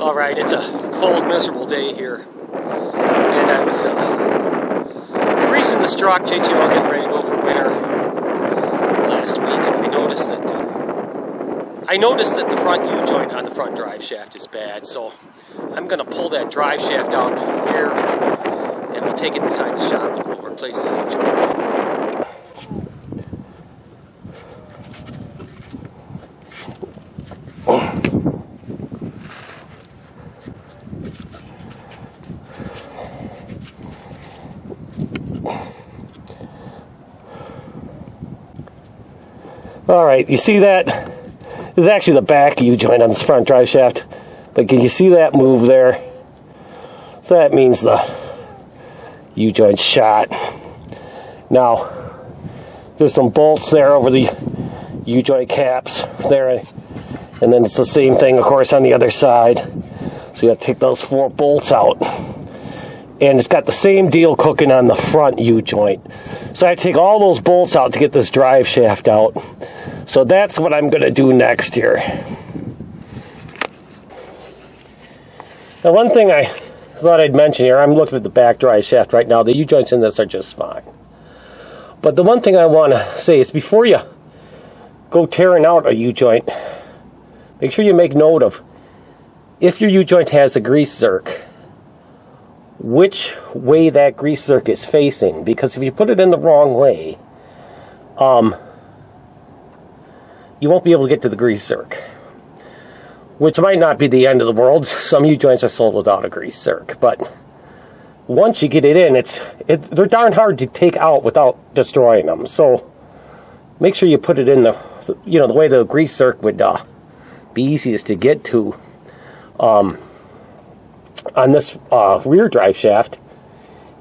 Alright, it's a cold, miserable day here. And I was greasing this truck, changing oil, getting ready to go for winter last week, and I noticed that the front U-joint on the front drive shaft is bad, so I'm going to pull that drive shaft out here, and we'll take it inside the shop and we'll replace the U-joint. Alright, you see that? This is actually the back U-joint on this front drive shaft. But can you see that move there? So that means the U-joint's shot. Now, there's some bolts there over the U-joint caps there. And then it's the same thing, of course, on the other side. So you have to take those 4 bolts out. And it's got the same deal cooking on the front U-joint. So I have to take all those bolts out to get this drive shaft out. So that's what I'm going to do next here. Now, one thing I thought I'd mention here, I'm looking at the back drive shaft right now. The U-joints in this are just fine. But the one thing I want to say is before you go tearing out a U-joint, make sure you make note of if your U-joint has a grease zerk, which way that grease zerk is facing. Because if you put it in the wrong way, you won't be able to get to the grease zerk, which might not be the end of the world. Some U-joints are sold without a grease zerk, but once you get it in, they're darn hard to take out without destroying them. So make sure you put it in the way the grease zerk would be easiest to get to. On this rear drive shaft,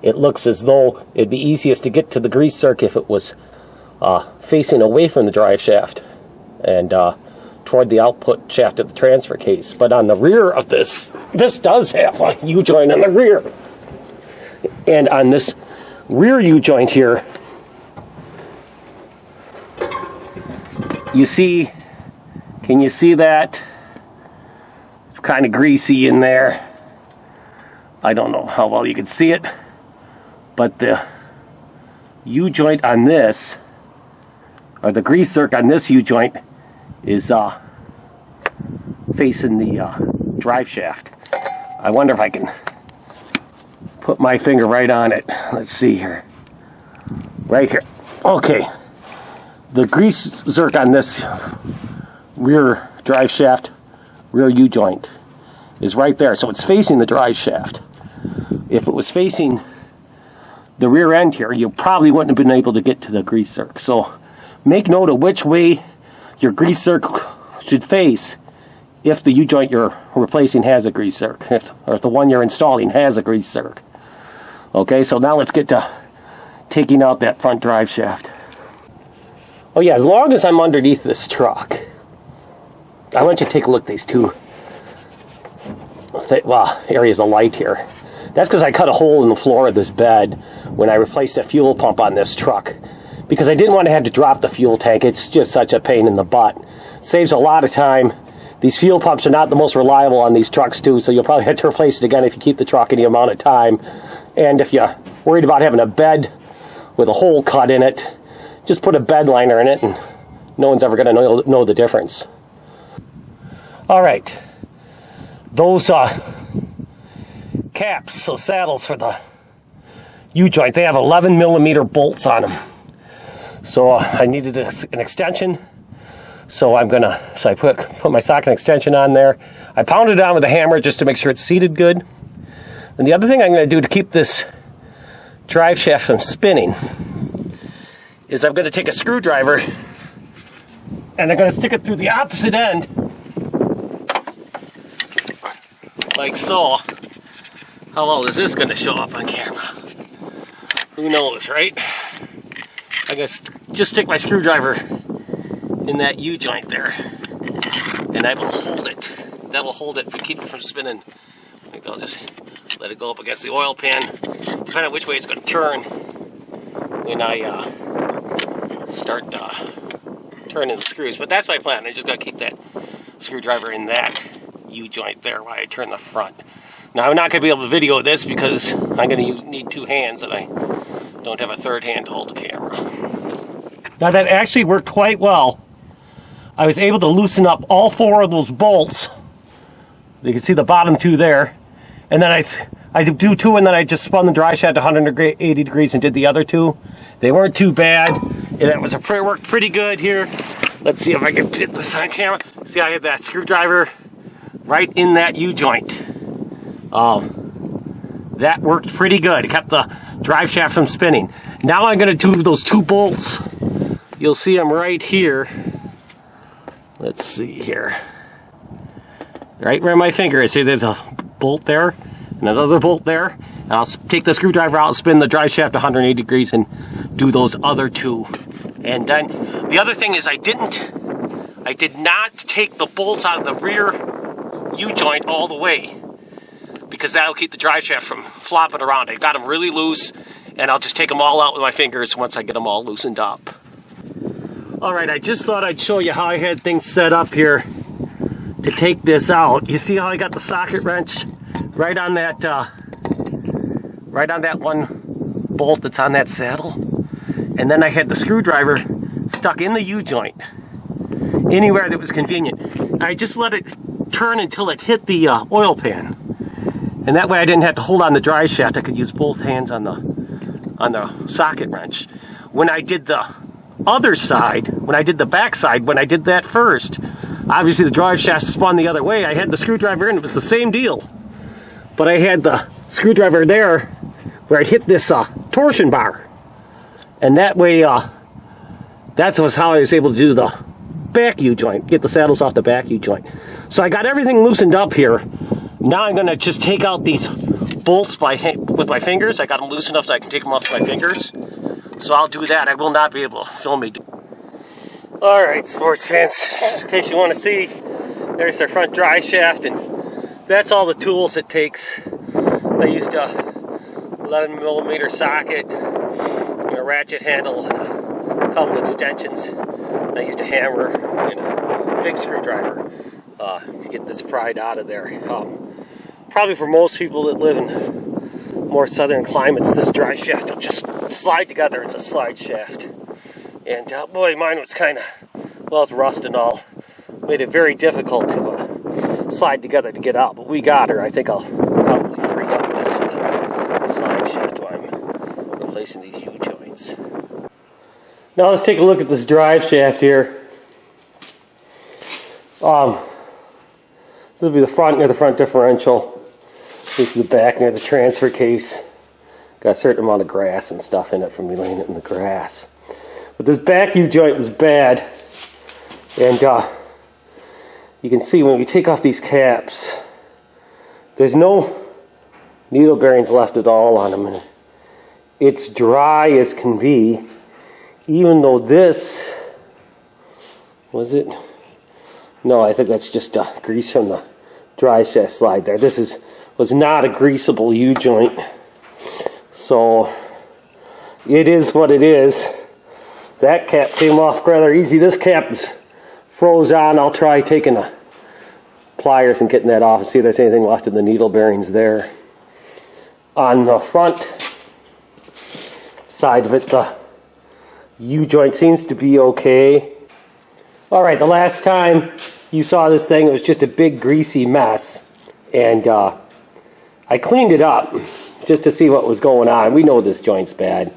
it looks as though it'd be easiest to get to the grease zerk if it was facing away from the drive shaft and toward the output shaft of the transfer case. But on the rear of this does have a U-joint in the rear. And on this rear U-joint here, can you see that? It's kind of greasy in there. I don't know how well you can see it, but the U-joint on this, or the grease zerk on this U-joint, is facing the drive shaft. I wonder if I can put my finger right on it. Let's see here. Right here. Okay. The grease zerk on this rear drive shaft, rear U-joint, is right there. So it's facing the drive shaft. If it was facing the rear end here, you probably wouldn't have been able to get to the grease zerk. So make note of which way your grease zerk should face if the U-joint you're replacing has a grease zerk, or if the one you're installing has a grease zerk. Okay, so now let's get to taking out that front drive shaft. Oh yeah, as long as I'm underneath this truck, I want you to take a look at these two areas of light here. That's because I cut a hole in the floor of this bed when I replaced the fuel pump on this truck, because I didn't want to have to drop the fuel tank. It's just such a pain in the butt. Saves a lot of time. These fuel pumps are not the most reliable on these trucks too, so you'll probably have to replace it again if you keep the truck any amount of time. And if you're worried about having a bed with a hole cut in it, just put a bed liner in it and no one's ever going to know the difference. Alright, those caps, so saddles for the U-joint, they have 11mm bolts on them. So I needed an extension. So I put my socket extension on there. I pounded it on with a hammer just to make sure it's seated good. And the other thing I'm going to do to keep this drive shaft from spinning is I'm going to take a screwdriver and I'm going to stick it through the opposite end, like so. How well is this going to show up on camera? Who knows, right? I guess just stick my screwdriver in that U-joint there, and I will hold it. That will hold it to keep it from spinning. I think I'll just let it go up against the oil pan, depending on which way it's going to turn when I start turning the screws. But that's my plan. I just got to keep that screwdriver in that U-joint there while I turn the front. Now, I'm not going to be able to video this because I'm going to need 2 hands and I don't have a 3rd hand to hold the camera. Now, that actually worked quite well. I was able to loosen up all 4 of those bolts. You can see the bottom 2 there. And then I do 2, and then I just spun the dry shaft 180 degrees and did the other 2. They weren't too bad. And it worked pretty good here. Let's see if I can get this on camera. See, I had that screwdriver right in that U-joint. That worked pretty good. It kept the drive shaft from spinning. Now I'm going to do those 2 bolts. You'll see them right here. Let's see here. Right where my finger is. See, there's a bolt there and another bolt there. And I'll take the screwdriver out, spin the drive shaft 180 degrees, and do those other 2. And then the other thing is I did not take the bolts out of the rear U-joint all the way, because that'll keep the drive shaft from flopping around. I got them really loose, and I'll just take them all out with my fingers once I get them all loosened up. Alright, I just thought I'd show you how I had things set up here to take this out. You see how I got the socket wrench right on that one bolt that's on that saddle? And then I had the screwdriver stuck in the U-joint, anywhere that was convenient. I just let it turn until it hit the oil pan. And that way I didn't have to hold on the drive shaft. I could use both hands on the socket wrench. When I did the other side, when I did the back side, when I did that first, obviously the drive shaft spun the other way. I had the screwdriver in, it was the same deal. But I had the screwdriver there where I'd hit this torsion bar. And that way, that was how I was able to do the back U-joint, get the saddles off the back U-joint. So I got everything loosened up here. Now I'm going to just take out these bolts with my fingers. I got them loose enough so I can take them off with my fingers. So I'll do that. I will not be able to film me. Alright, sports fans, just in case you want to see, there's their front drive shaft, and that's all the tools it takes. I used a 11mm socket, a ratchet handle, and a couple extensions. I used a hammer and a big screwdriver to get this pried out of there. Probably for most people that live in more southern climates, this drive shaft will just slide together. It's a slide shaft. And boy, mine was kind of, well, it's rust and all. Made it very difficult to slide together to get out. But we got her. I think I'll probably free up this slide shaft while I'm replacing these U-joints. Now let's take a look at this drive shaft here. This will be the front near the front differential. This is the back near the transfer case. Got a certain amount of grass and stuff in it from me laying it in the grass. But this back U-joint was bad. And you can see when you take off these caps, there's no needle bearings left at all on them. And it's dry as can be. Even though this, was it? No, I think that's just grease from the drive shaft slide there. This was not a greasable U-joint. So it is what it is. That cap came off rather easy. This cap is froze on. I'll try taking the pliers and getting that off and see if there's anything left in the needle bearings there. On the front side of it, the U-joint seems to be okay. Alright, the last time you saw this thing, it was just a big greasy mess. And I cleaned it up just to see what was going on. We know this joint's bad.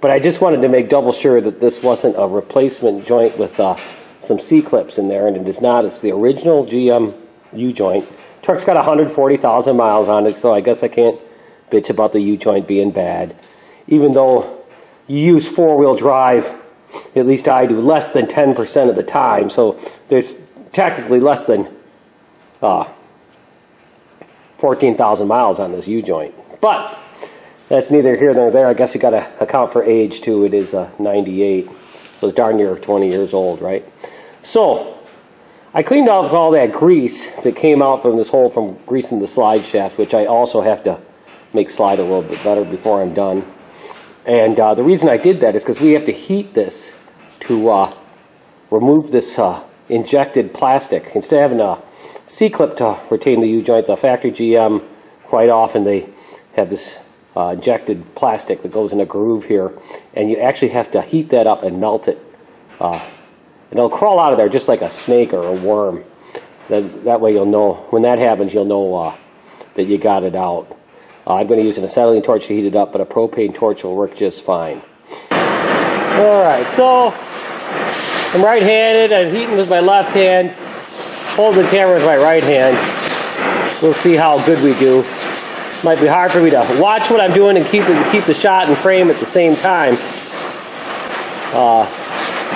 But I just wanted to make double sure that this wasn't a replacement joint with some C-clips in there. And it is not. It's the original GM U-joint. Truck's got 140,000 miles on it, so I guess I can't bitch about the U-joint being bad. Even though you use four-wheel drive, at least I do, less than 10% of the time. So there's technically less than 14,000 miles on this U-joint. But that's neither here nor there. I guess you got to account for age too. It is 98, so it's darn near 20 years old, right? So I cleaned off all that grease that came out from this hole from greasing the slide shaft, which I also have to make slide a little bit better before I'm done. And the reason I did that is because we have to heat this to remove this injected plastic. Instead of having C-clip to retain the U-joint. The factory GM, quite often they have this injected plastic that goes in a groove here, and you actually have to heat that up and melt it. And it'll crawl out of there just like a snake or a worm. That way you'll know, when that happens, you'll know that you got it out. I'm going to use an acetylene torch to heat it up, but a propane torch will work just fine. Alright, so I'm right-handed. I'm heating with my left hand, holding the camera with my right hand. We'll see how good we do. Might be hard for me to watch what I'm doing and keep the shot and frame at the same time.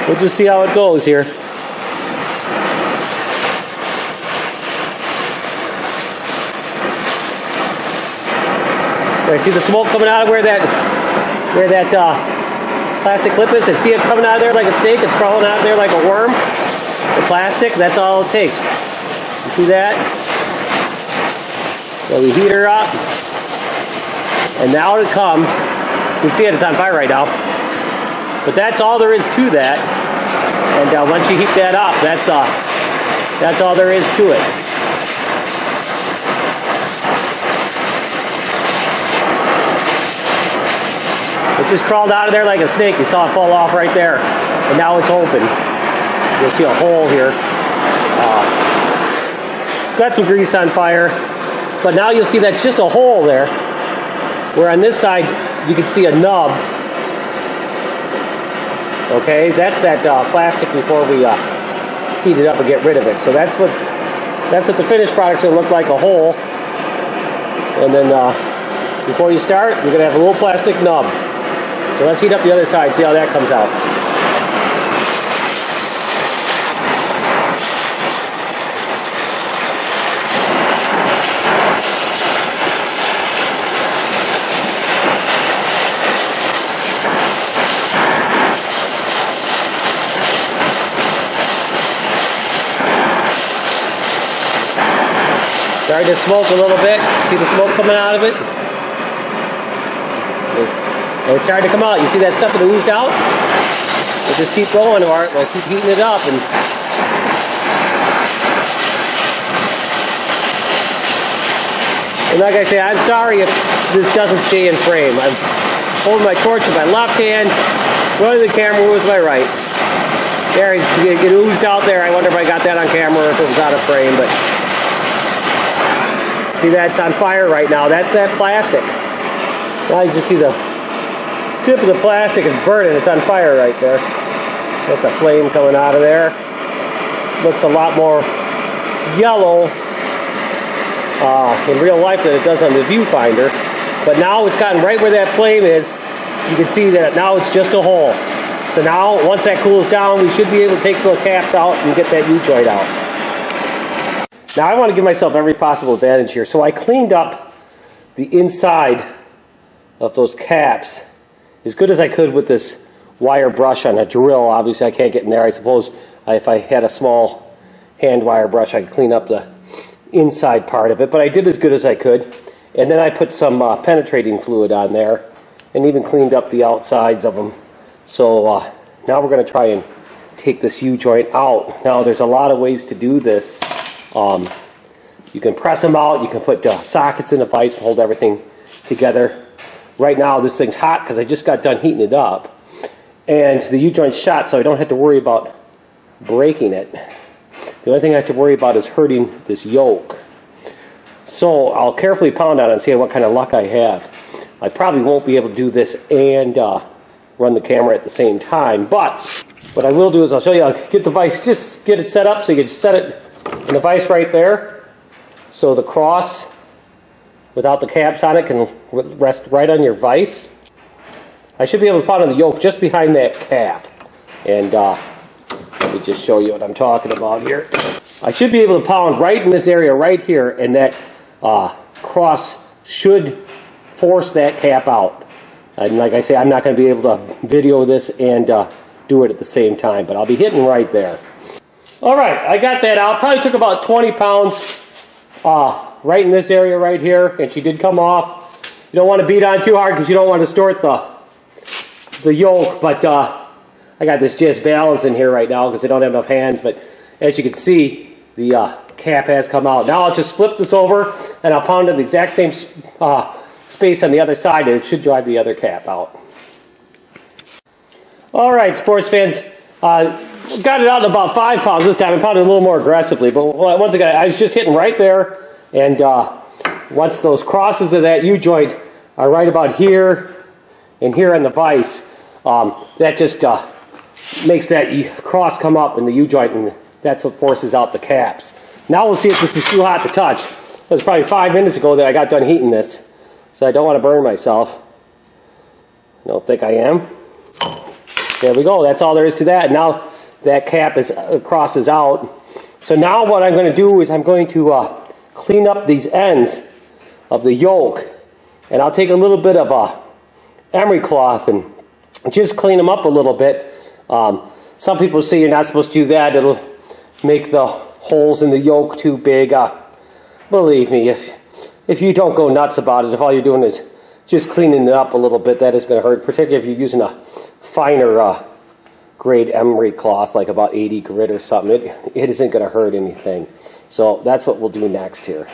We'll just see how it goes here. There, see the smoke coming out of where that plastic clip is? And see it coming out of there like a snake? It's crawling out of there like a worm. The plastic, that's all it takes. You see that? So we heat her up. And now it comes. You can see it, it's on fire right now. But that's all there is to that. And once you heat that up, that's all there is to it. It just crawled out of there like a snake. You saw it fall off right there. And now it's open. You'll see a hole here. Got some grease on fire. But now you'll see that's just a hole there. Where on this side, you can see a nub. Okay, that's that plastic before we heat it up and get rid of it. So that's what the finished product's going to look like, a hole. And then before you start, you're going to have a little plastic nub. So let's heat up the other side, see how that comes out. Starting to smoke a little bit. See the smoke coming out of it? And it's starting to come out. You see that stuff that oozed out? We'll just keep going, or we'll keep heating it up. And like I say, I'm sorry if this doesn't stay in frame. I'm holding my torch with my left hand, running the camera with my right. There, it oozed out there. I wonder if I got that on camera or if it was out of frame, but see, that's on fire right now. That's that plastic. Now you just see the tip of the plastic is burning. It's on fire right there. That's a flame coming out of there. Looks a lot more yellow in real life than it does on the viewfinder. But now it's gotten right where that flame is. You can see that now it's just a hole. So now, once that cools down, we should be able to take the caps out and get that U-joint out. Now I want to give myself every possible advantage here. So I cleaned up the inside of those caps as good as I could with this wire brush on a drill. Obviously I can't get in there. I suppose if I had a small hand wire brush I could clean up the inside part of it. But I did as good as I could. And then I put some penetrating fluid on there and even cleaned up the outsides of them. So now we're going to try and take this U-joint out. Now there's a lot of ways to do this. You can press them out, you can put sockets in the vise and hold everything together. Right now this thing's hot because I just got done heating it up. And the U-joint's shot, so I don't have to worry about breaking it. The only thing I have to worry about is hurting this yoke. So I'll carefully pound on it and see what kind of luck I have. I probably won't be able to do this and run the camera at the same time. But what I will do is I'll show you, I'll get the vise, just get it set up so you can just set it in the vise right there. So the cross, without the caps on it, can rest right on your vise. I should be able to pound on the yoke just behind that cap. And let me just show you what I'm talking about here. I should be able to pound right in this area right here, and that cross should force that cap out. And like I say, I'm not going to be able to video this and do it at the same time, but I'll be hitting right there. Alright, I got that out. Probably took about 20 pounds right in this area right here, and she did come off. You don't want to beat on too hard because you don't want to distort the yoke, but I got this just balance in here right now because I don't have enough hands, but as you can see, the cap has come out. Now I'll just flip this over and I'll pound it the exact same space on the other side, and it should drive the other cap out. All right, sports fans, got it out in about 5 pounds this time. I pounded a little more aggressively, but once again, I was just hitting right there, and once those crosses of that U-joint are right about here and here on the vise, that just makes that cross come up in the U-joint, and that's what forces out the caps. Now we'll see if this is too hot to touch. It was probably 5 minutes ago that I got done heating this, so I don't want to burn myself. I don't think I am. There we go. That's all there is to that. Now that cap crosses out. So now what I'm going to do is I'm going to clean up these ends of the yoke. And I'll take a little bit of emery cloth and just clean them up a little bit. Some people say you're not supposed to do that. It'll make the holes in the yoke too big. Believe me, if you don't go nuts about it, if all you're doing is just cleaning it up a little bit, that is going to hurt, particularly if you're using a finer grade emery cloth, like about 80 grit or something. It isn't going to hurt anything. So that's what we'll do next here.